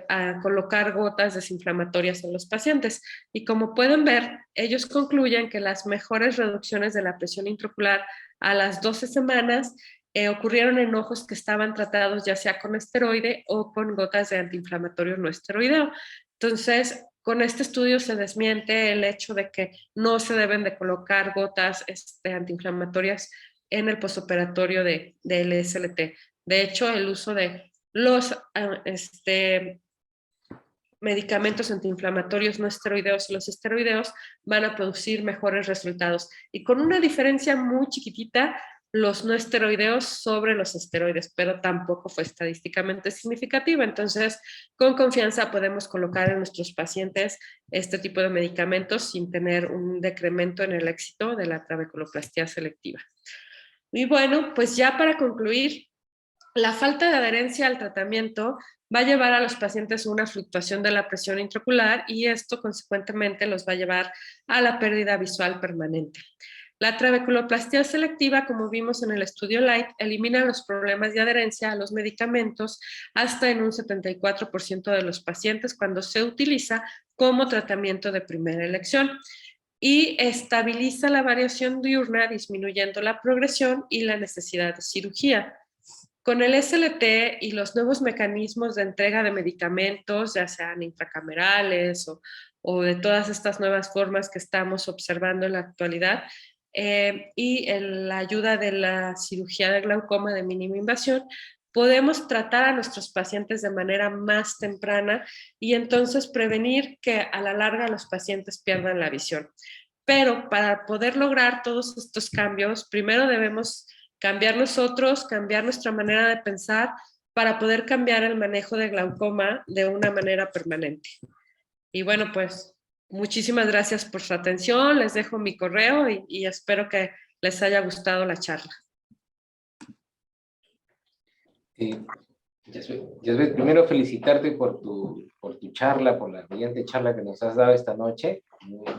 a colocar gotas desinflamatorias en los pacientes. Y como pueden ver, ellos concluyen que las mejores reducciones de la presión intraocular a las 12 semanas ocurrieron en ojos que estaban tratados ya sea con esteroide o con gotas de antiinflamatorio no esteroideo. Entonces, con este estudio se desmiente el hecho de que no se deben de colocar gotas antiinflamatorias en el postoperatorio del SLT. De hecho, el uso de los medicamentos antiinflamatorios no esteroideos y los esteroideos van a producir mejores resultados. Y con una diferencia muy chiquitita, los no esteroideos sobre los esteroides, pero tampoco fue estadísticamente significativa. Entonces, con confianza podemos colocar en nuestros pacientes este tipo de medicamentos sin tener un decremento en el éxito de la trabeculoplastia selectiva. Y bueno, pues ya para concluir, la falta de adherencia al tratamiento va a llevar a los pacientes a una fluctuación de la presión intraocular y esto consecuentemente los va a llevar a la pérdida visual permanente. La trabeculoplastia selectiva, como vimos en el estudio LIGHT, elimina los problemas de adherencia a los medicamentos hasta en un 74% de los pacientes cuando se utiliza como tratamiento de primera elección y estabiliza la variación diurna, disminuyendo la progresión y la necesidad de cirugía. Con el SLT y los nuevos mecanismos de entrega de medicamentos, ya sean intracamerales o de todas estas nuevas formas que estamos observando en la actualidad, y la ayuda de la cirugía de glaucoma de mínima invasión, podemos tratar a nuestros pacientes de manera más temprana y entonces prevenir que a la larga los pacientes pierdan la visión. Pero para poder lograr todos estos cambios, primero debemos cambiar nosotros, cambiar nuestra manera de pensar para poder cambiar el manejo de glaucoma de una manera permanente. Y bueno, pues muchísimas gracias por su atención, les dejo mi correo y espero que les haya gustado la charla. Yasbeth, primero felicitarte por tu charla, por la brillante charla que nos has dado esta noche,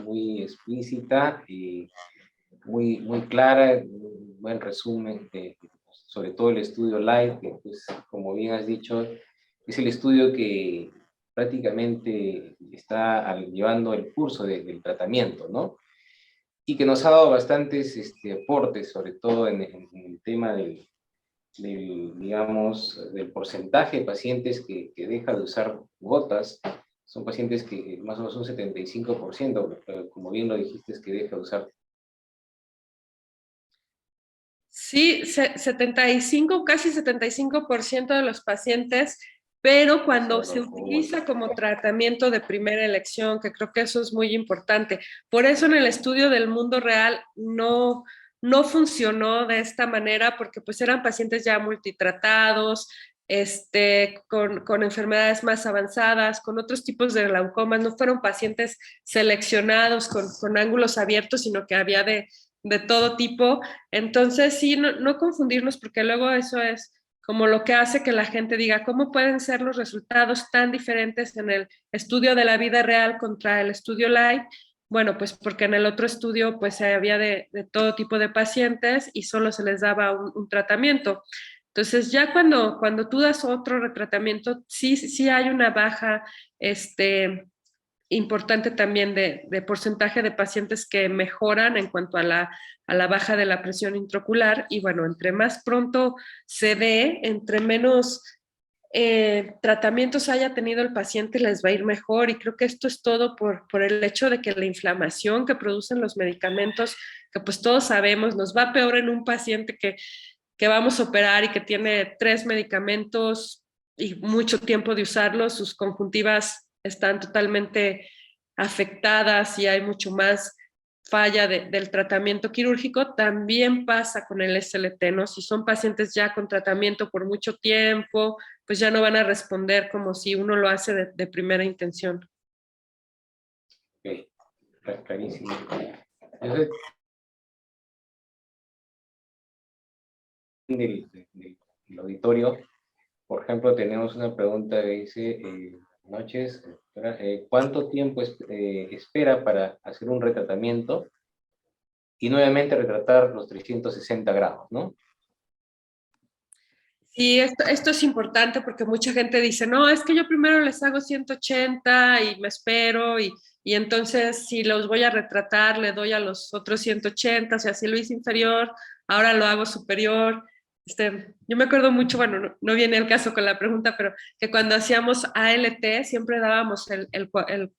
muy explícita y muy clara, un buen resumen sobre todo el estudio LIGHT, que pues, como bien has dicho, es el estudio que prácticamente está llevando el curso del tratamiento, ¿no? Y que nos ha dado bastantes aportes, sobre todo en el tema digamos, del porcentaje de pacientes que deja de usar gotas. Son pacientes que más o menos un 75%, como bien lo dijiste, es que deja de usar Sí, 75, casi 75% de los pacientes, pero cuando se utiliza como tratamiento de primera elección, que creo que eso es muy importante. Por eso en el estudio del mundo real no funcionó de esta manera, porque pues eran pacientes ya multitratados, con enfermedades más avanzadas, con otros tipos de glaucomas, no fueron pacientes seleccionados con ángulos abiertos, sino que había de todo tipo. Entonces, sí, no confundirnos, porque luego eso es como lo que hace que la gente diga, ¿cómo pueden ser los resultados tan diferentes en el estudio de la vida real contra el estudio live? Bueno, pues porque en el otro estudio pues había de todo tipo de pacientes y solo se les daba un tratamiento. Entonces, ya cuando tú das otro retratamiento, sí hay una baja, importante también de porcentaje de pacientes que mejoran en cuanto a la baja de la presión intraocular. Y bueno, entre más pronto se dé, entre menos tratamientos haya tenido el paciente, les va a ir mejor. Y creo que esto es todo por el hecho de que la inflamación que producen los medicamentos, que pues todos sabemos, nos va peor en un paciente que vamos a operar y que tiene 3 medicamentos y mucho tiempo de usarlos, sus conjuntivas están totalmente afectadas y hay mucho más falla del tratamiento quirúrgico. También pasa con el SLT, ¿no? Si son pacientes ya con tratamiento por mucho tiempo, pues ya no van a responder como si uno lo hace de primera intención. Ok, clarísimo. Entonces, del auditorio, por ejemplo, tenemos una pregunta que dice, noches, ¿cuánto tiempo espera para hacer un retratamiento y nuevamente retratar los 360 grados, ¿no? Sí, esto es importante porque mucha gente dice, no, es que yo primero les hago 180 y me espero y entonces si los voy a retratar le doy a los otros 180, o sea, si lo hice inferior, ahora lo hago superior. Yo me acuerdo mucho, bueno, no viene el caso con la pregunta, pero que cuando hacíamos ALT siempre dábamos el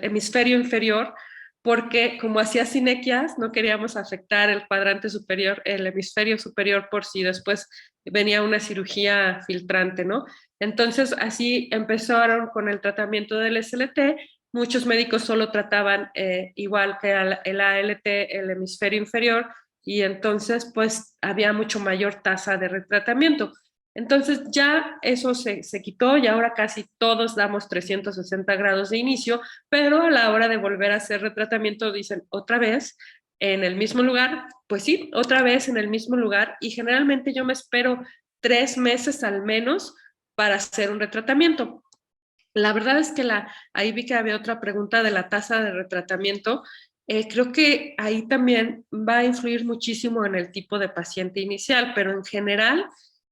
hemisferio inferior porque como hacía sinequias no queríamos afectar el cuadrante superior, el hemisferio superior por si después venía una cirugía filtrante, ¿no? Entonces, así empezaron con el tratamiento del SLT. Muchos médicos solo trataban igual que el ALT, el hemisferio inferior, y entonces, pues, había mucho mayor tasa de retratamiento. Entonces, ya eso se quitó y ahora casi todos damos 360 grados de inicio, pero a la hora de volver a hacer retratamiento dicen otra vez en el mismo lugar, pues sí, otra vez en el mismo lugar y generalmente yo me espero 3 meses al menos para hacer un retratamiento. La verdad es que ahí vi que había otra pregunta de la tasa de retratamiento. Creo que ahí también va a influir muchísimo en el tipo de paciente inicial, pero en general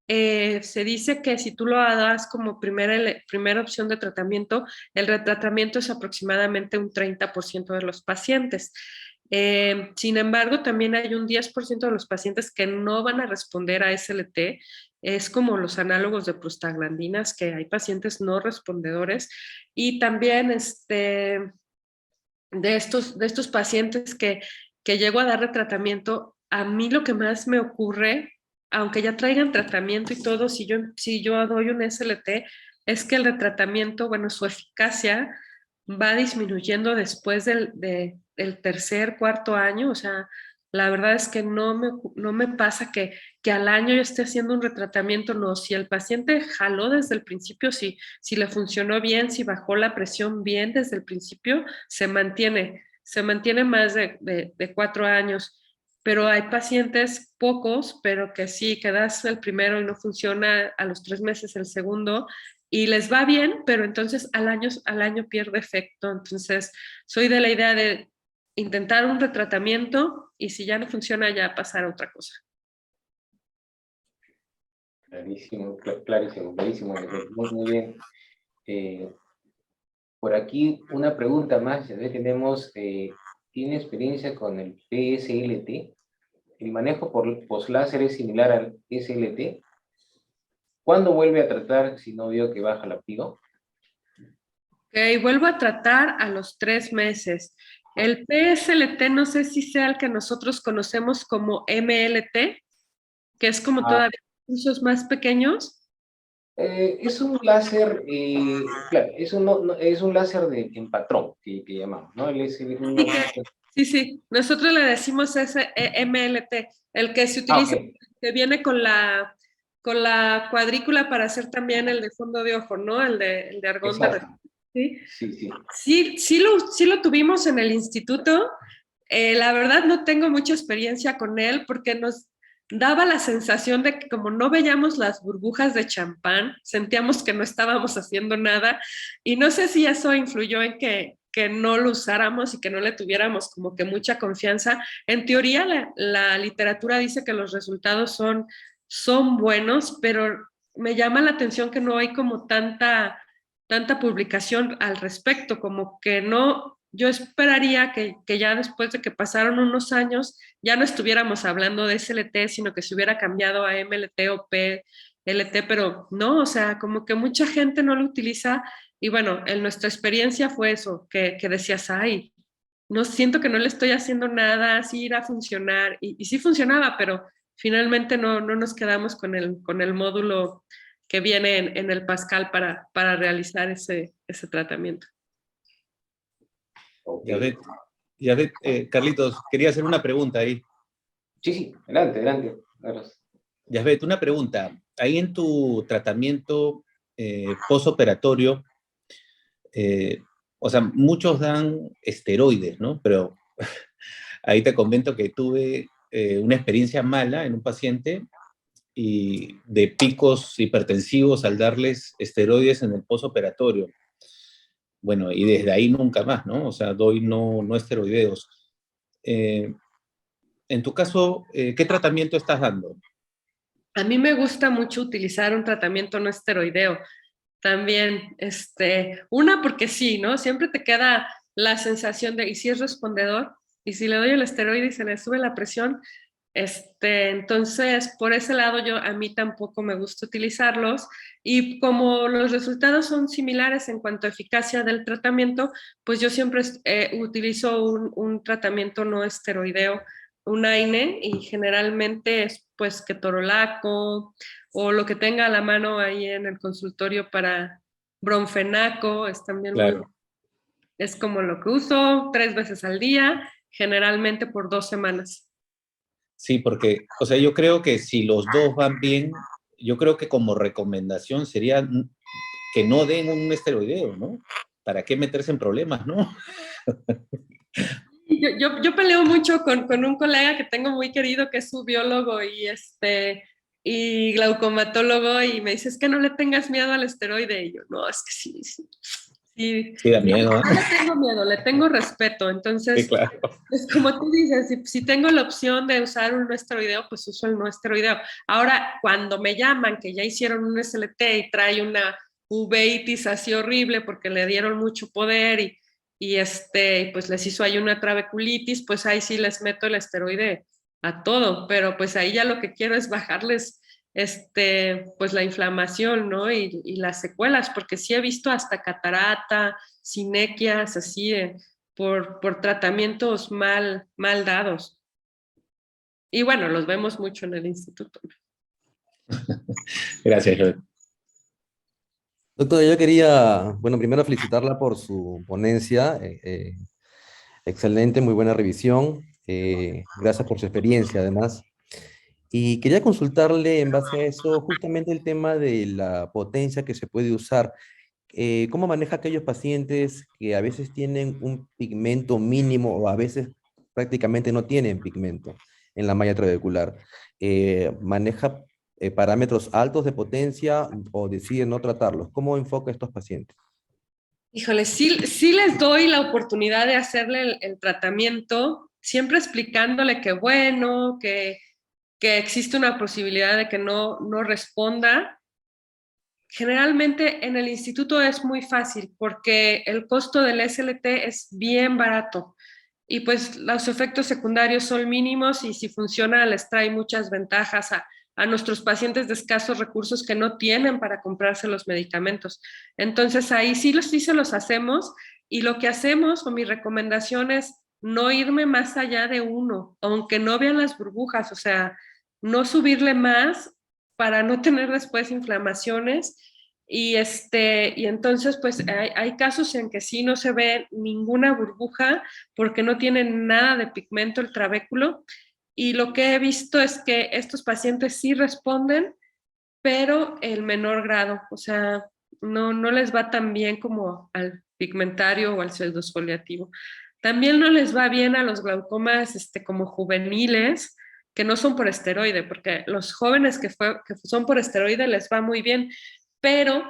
se dice que si tú lo das como primera opción de tratamiento, el retratamiento es aproximadamente un 30% de los pacientes. Sin embargo, también hay un 10% de los pacientes que no van a responder a SLT. Es como los análogos de prostaglandinas, que hay pacientes no respondedores. Y también de estos pacientes que llego a darle tratamiento, a mí lo que más me ocurre, aunque ya traigan tratamiento y todo, si yo doy un SLT, es que el retratamiento, bueno, su eficacia va disminuyendo después del tercer, cuarto año. O sea, la verdad es que no me pasa que al año yo esté haciendo un retratamiento, no. Si el paciente jaló desde el principio, si le funcionó bien, si bajó la presión bien desde el principio, se mantiene más de 4 años. Pero hay pacientes, pocos, pero que sí, que das el primero y no funciona, a los 3 meses el segundo, y les va bien, pero entonces al año pierde efecto. Entonces, soy de la idea de intentar un retratamiento y si ya no funciona, ya pasar a otra cosa. Clarísimo, clarísimo, clarísimo. Muy, muy bien. Por aquí una pregunta más, ya tenemos, ¿tiene experiencia con el PSLT? ¿El manejo por postláser es similar al SLT? ¿Cuándo vuelve a tratar si no veo que baja la PIO? Ok, vuelvo a tratar a los 3 meses. El PSLT no sé si sea el que nosotros conocemos como MLT. que es como Ah, todavía usos más pequeños. es un láser, claro, es un láser en patrón que llamamos, ¿no? Sí, sí, sí. Nosotros le decimos MLT, el que se Ah, utiliza, ok, que viene con la cuadrícula para hacer también el de fondo de ojo, ¿no? El de argón de exacto, reflejo. ¿Sí? sí, sí. Sí, sí lo tuvimos en el instituto. La verdad no tengo mucha experiencia con él porque nos daba la sensación de que como no veíamos las burbujas de champán, sentíamos que no estábamos haciendo nada y no sé si eso influyó en que no lo usáramos y que no le tuviéramos como que mucha confianza. En teoría la literatura dice que los resultados son buenos, pero me llama la atención que no hay como tanta publicación al respecto, como que no, yo esperaría que ya después de que pasaron unos años ya no estuviéramos hablando de SLT, sino que se hubiera cambiado a MLT o PLT, pero no, o sea, como que mucha gente no lo utiliza y bueno, en nuestra experiencia fue eso, que decías, ay, no siento que no le estoy haciendo nada, sí irá a funcionar y sí funcionaba, pero finalmente no nos quedamos con el módulo que viene en el Pascal para realizar ese tratamiento. Ok. Ya ves, Carlitos, quería hacer una pregunta ahí. Sí, sí, adelante, adelante. Carlos. Ya ves, una pregunta. Ahí en tu tratamiento posoperatorio, eh, o sea, muchos dan esteroides, ¿no? Pero ahí te comento que tuve una experiencia mala en un paciente y de picos hipertensivos al darles esteroides en el posoperatorio. Bueno, y desde ahí nunca más, ¿no? O sea, doy no esteroideos. Eh, en tu caso, ¿qué tratamiento estás dando? A mí me gusta mucho utilizar un tratamiento no esteroideo. También, una porque sí, ¿no? Siempre te queda la sensación de, ¿y si es respondedor? ¿Y si le doy el esteroide y se le sube la presión? Entonces, por ese lado, a mí tampoco me gusta utilizarlos. Y como los resultados son similares en cuanto a eficacia del tratamiento, pues yo siempre utilizo un tratamiento no esteroideo, un AINE, y generalmente es pues ketorolaco o lo que tenga a la mano ahí en el consultorio para bromfenaco, es también Claro. es como lo que uso 3 veces al día, generalmente por 2 semanas. Sí, porque, o sea, yo creo que si los dos van bien, yo creo que como recomendación sería que no den un esteroideo, ¿no? ¿Para qué meterse en problemas, no? Yo peleo mucho con un colega que tengo muy querido que es su biólogo y glaucomatólogo y me dice, es que no le tengas miedo al esteroide. Y yo, no, es que sí, sí, sí. Sí, da miedo, ¿eh? No le tengo miedo, le tengo respeto. Sí, Entonces, claro. es como tú dices, si tengo la opción de usar un no esteroideo, pues uso el no esteroideo. Ahora, cuando me llaman que ya hicieron un SLT y trae una uveitis así horrible porque le dieron mucho poder y pues les hizo ahí una trabeculitis, pues ahí sí les meto el esteroide a todo, pero pues ahí ya lo que quiero es bajarles pues la inflamación, ¿no? Y las secuelas, porque sí he visto hasta catarata, sinequias, así, por tratamientos mal dados. Y bueno, los vemos mucho en el instituto. Gracias, Joel. Doctora, yo quería, bueno, primero felicitarla por su ponencia. Excelente, muy buena revisión. Gracias por su experiencia, además. Y quería consultarle en base a eso justamente el tema de la potencia que se puede usar. ¿Cómo maneja aquellos pacientes que a veces tienen un pigmento mínimo o a veces prácticamente no tienen pigmento en la malla trabecular? ¿Maneja parámetros altos de potencia o decide no tratarlos? ¿Cómo enfoca a estos pacientes? Híjole, sí les doy la oportunidad de hacerle el tratamiento, siempre explicándole que bueno, que existe una posibilidad de que no responda. Generalmente en el instituto es muy fácil porque el costo del SLT es bien barato y pues los efectos secundarios son mínimos y si funciona les trae muchas ventajas a nuestros pacientes de escasos recursos que no tienen para comprarse los medicamentos. Entonces ahí sí se los hacemos y lo que hacemos o mi recomendación es no irme más allá de uno, aunque no vean las burbujas, o sea, no subirle más para no tener después inflamaciones. Y entonces, pues hay casos en que sí no se ve ninguna burbuja porque no tienen nada de pigmento el trabéculo. Y lo que he visto es que estos pacientes sí responden, pero el menor grado, o sea, no les va tan bien como al pigmentario o al pseudosfoliativo. También no les va bien a los glaucomas como juveniles, que no son por esteroide, porque los jóvenes que son por esteroide les va muy bien, pero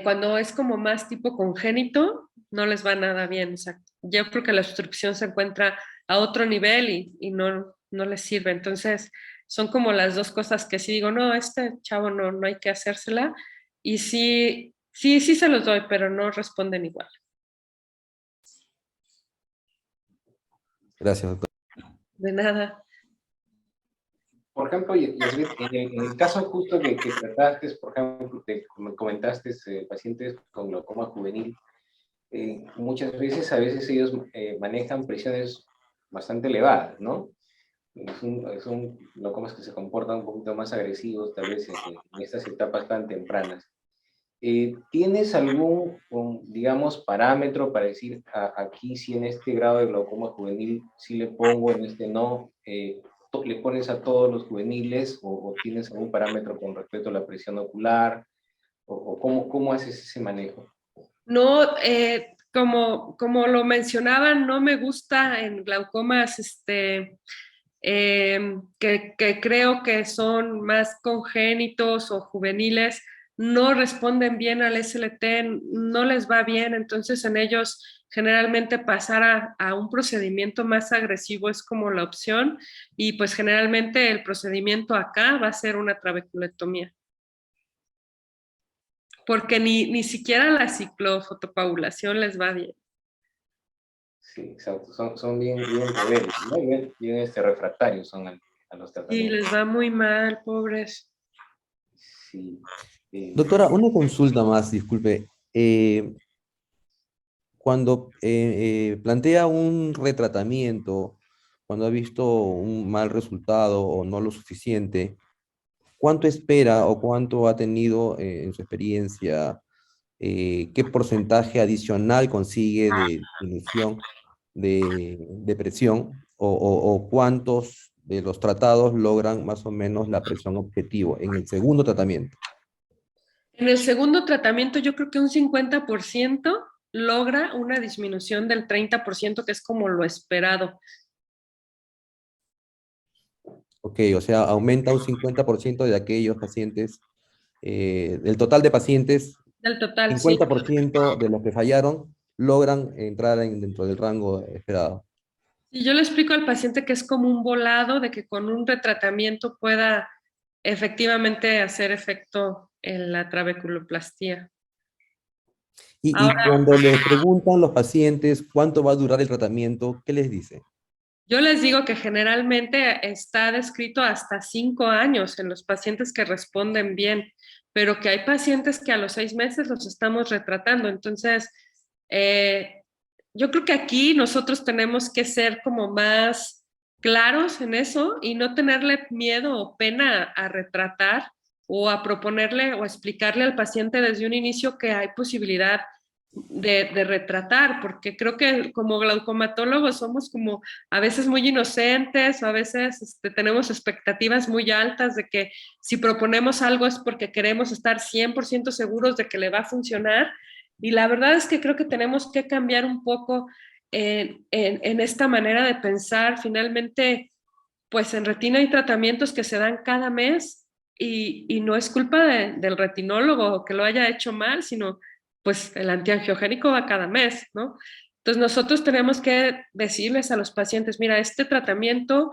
cuando es como más tipo congénito, no les va nada bien. O sea, yo creo que la obstrucción se encuentra a otro nivel y no les sirve. Entonces, son como las dos cosas que sí digo, no, este chavo no hay que hacérsela. Y sí se los doy, pero no responden igual. Gracias, doctor. De nada. Por ejemplo, Yasmith, en el caso justo que trataste, por ejemplo, como comentaste, pacientes con glaucoma juvenil, muchas veces, a veces ellos manejan presiones bastante elevadas, ¿no? Es un glaucomas que se comportan un poquito más agresivos, tal vez en estas etapas tan tempranas. ¿Tienes algún, digamos, parámetro para decir aquí si en este grado de glaucoma juvenil sí le pongo, en este no? ¿Le pones a todos los juveniles o tienes algún parámetro con respecto a la presión ocular? ¿O cómo haces ese manejo? No, como lo mencionaba, no me gusta en glaucomas que creo que son más congénitos o juveniles, no responden bien al SLT, no les va bien, entonces en ellos generalmente pasar a un procedimiento más agresivo es como la opción y pues generalmente el procedimiento acá va a ser una trabeculectomía. Porque ni siquiera la ciclofotopagulación les va bien. Sí, exacto. Son bien rebeldes, ¿no? Bien refractarios son a los Sí, tratamientos. les va muy mal, pobres. Sí. Doctora, una consulta más, disculpe. Cuando plantea un retratamiento, cuando ha visto un mal resultado o no lo suficiente, ¿cuánto espera o cuánto ha tenido en su experiencia? ¿Qué porcentaje adicional consigue de disminución de presión? O cuántos de los tratados logran más o menos la presión objetivo en el segundo tratamiento? En el segundo tratamiento yo creo que un 50% logra una disminución del 30%, que es como lo esperado. Ok, o sea, aumenta un 50% de aquellos pacientes, del total de pacientes, Del total, sí. 50% de los que fallaron logran entrar dentro del rango esperado. Y yo le explico al paciente que es como un volado de que con un retratamiento pueda efectivamente hacer efecto en la trabeculoplastía. Y Ahora, cuando les preguntan los pacientes cuánto va a durar el tratamiento, ¿qué les dice? yo les digo que generalmente está descrito hasta 5 años en los pacientes que responden bien, pero que hay pacientes que a los 6 meses los estamos retratando. Entonces, yo creo que aquí nosotros tenemos que ser como más claros en eso y no tenerle miedo o pena a retratar o a proponerle o explicarle al paciente desde un inicio que hay posibilidad de retratar, porque creo que como glaucomatólogos somos como a veces muy inocentes o a veces tenemos expectativas muy altas de que si proponemos algo es porque queremos estar 100% seguros de que le va a funcionar. Y la verdad es que creo que tenemos que cambiar un poco en esta manera de pensar. Finalmente, pues en retina hay tratamientos que se dan cada mes y no es culpa del retinólogo que lo haya hecho mal, sino pues el antiangiogénico va cada mes, ¿no? Entonces nosotros tenemos que decirles a los pacientes, mira, este tratamiento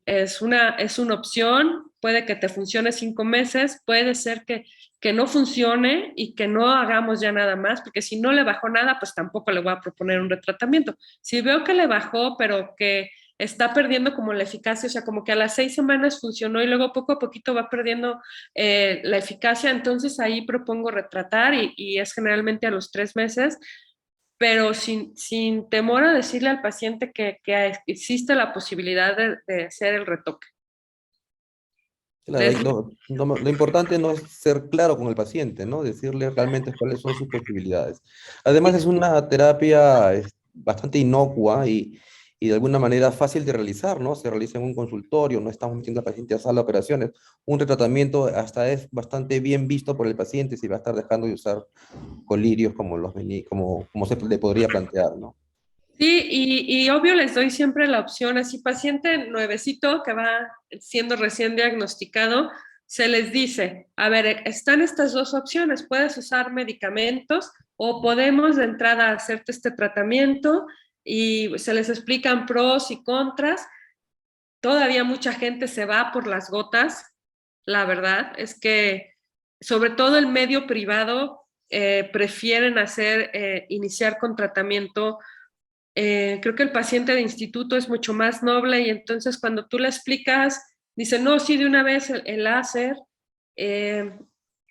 es una opción, puede que te funcione 5 meses, puede ser que no funcione y que no hagamos ya nada más, porque si no le bajó nada, pues tampoco le voy a proponer un retratamiento. Si veo que le bajó, pero que está perdiendo como la eficacia, o sea, como que a las 6 semanas funcionó y luego poco a poquito va perdiendo la eficacia, entonces ahí propongo retratar y es generalmente a los 3 meses, pero sin temor a decirle al paciente que existe la posibilidad de hacer el retoque. Claro, lo importante no es ser claro con el paciente, ¿no? Decirle realmente cuáles son sus posibilidades. Además, es una terapia bastante inocua y de alguna manera fácil de realizar, ¿no? Se realiza en un consultorio, no estamos metiendo al paciente a sala de operaciones. Un retratamiento hasta es bastante bien visto por el paciente si va a estar dejando de usar colirios como, como se le podría plantear, ¿no? Sí, y obvio les doy siempre la opción, así paciente nuevecito que va siendo recién diagnosticado, se les dice, a ver, están estas dos opciones, puedes usar medicamentos o podemos de entrada hacerte este tratamiento y se les explican pros y contras. Todavía mucha gente se va por las gotas, la verdad es que sobre todo el medio privado prefieren iniciar con tratamiento. Creo que el paciente de instituto es mucho más noble y entonces cuando tú le explicas, dice, no, sí, de una vez el láser, eh,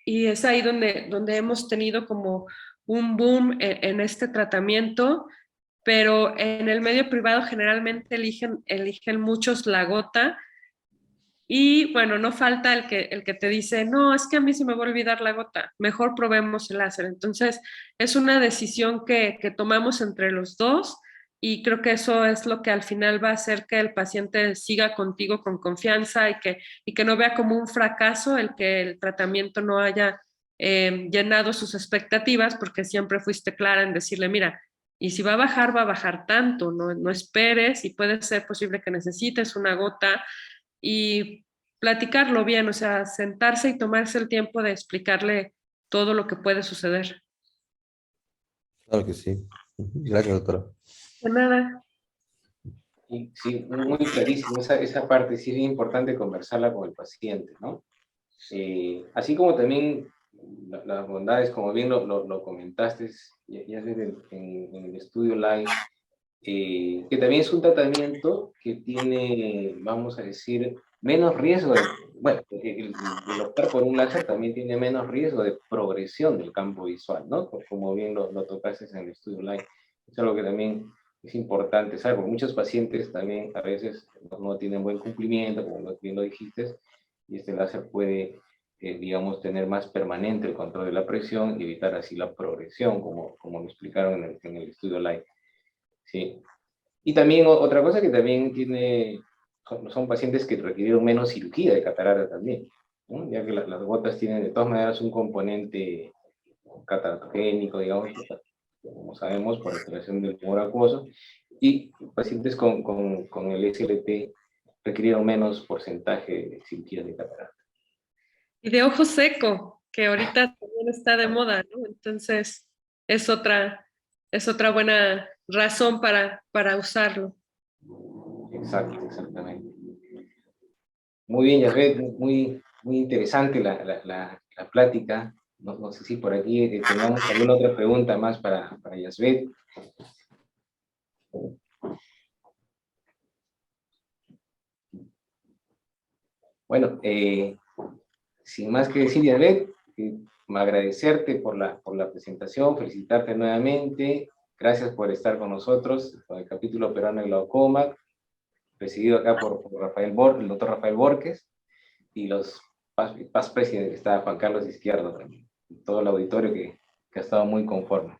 y es ahí donde hemos tenido como un boom en este tratamiento, pero en el medio privado generalmente eligen muchos la gota y bueno, no falta el que te dice, no, es que a mí se me va a olvidar la gota, mejor probemos el láser. Entonces, es una decisión que tomamos entre los dos y creo que eso es lo que al final va a hacer que el paciente siga contigo con confianza y que no vea como un fracaso el que el tratamiento no haya llenado sus expectativas, porque siempre fuiste clara en decirle, mira, y si va a bajar tanto, no esperes y puede ser posible que necesites una gota y platicarlo bien, o sea, sentarse y tomarse el tiempo de explicarle todo lo que puede suceder. Claro que sí. Gracias, doctora. De nada. Y sí, muy clarísimo. Esa parte sí es bien importante conversarla con el paciente, ¿no? Así como también las bondades, como bien lo comentaste, ya en el estudio live, que también es un tratamiento que tiene, vamos a decir, menos riesgo de, bueno, el optar por un láser también tiene menos riesgo de progresión del campo visual, ¿no? Como bien lo tocaste en el estudio live. Es algo que también es importante, ¿sabes? Porque muchos pacientes también a veces no tienen buen cumplimiento, como bien lo dijiste, y este láser puede, digamos, tener más permanente el control de la presión y evitar así la progresión, como lo explicaron en el estudio live. Sí. Y también otra cosa que también son pacientes que requirieron menos cirugía de catarata también, ¿no? Ya que las gotas tienen de todas maneras un componente cataratogénico, digamos, como sabemos, por alteración del tumor acuoso, y pacientes con el SLT requirieron menos porcentaje de cirugía de catarata. Y de ojo seco, que ahorita también está de moda, ¿no? Entonces, es otra buena razón para usarlo. Exacto, exactamente. Muy bien, Yasvet, muy interesante la plática. No sé si por aquí tengamos alguna otra pregunta más para Yasvet. Bueno, sin más que decir, Yasvet, agradecerte por la presentación, felicitarte nuevamente. Gracias por estar con nosotros con el capítulo peruano de glaucoma, presidido acá por el doctor Rafael Borges, y los past presidentes, que está Juan Carlos Izquierdo también, y todo el auditorio que ha estado muy conforme.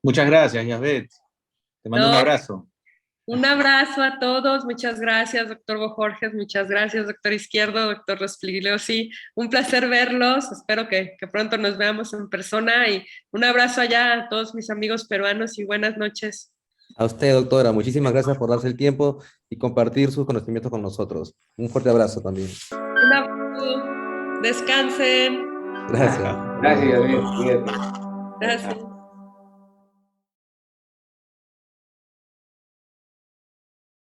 Muchas gracias, Yasvet. Te mando un abrazo. Un abrazo a todos, muchas gracias, doctor Bojorges, muchas gracias, doctor Izquierdo, doctor Rospigliosi, un placer verlos, espero que pronto nos veamos en persona y un abrazo allá a todos mis amigos peruanos y buenas noches. A usted, doctora, muchísimas gracias por darse el tiempo y compartir sus conocimientos con nosotros. Un fuerte abrazo también. Un abrazo, descansen. Gracias. Gracias, David. Cuídate. Gracias.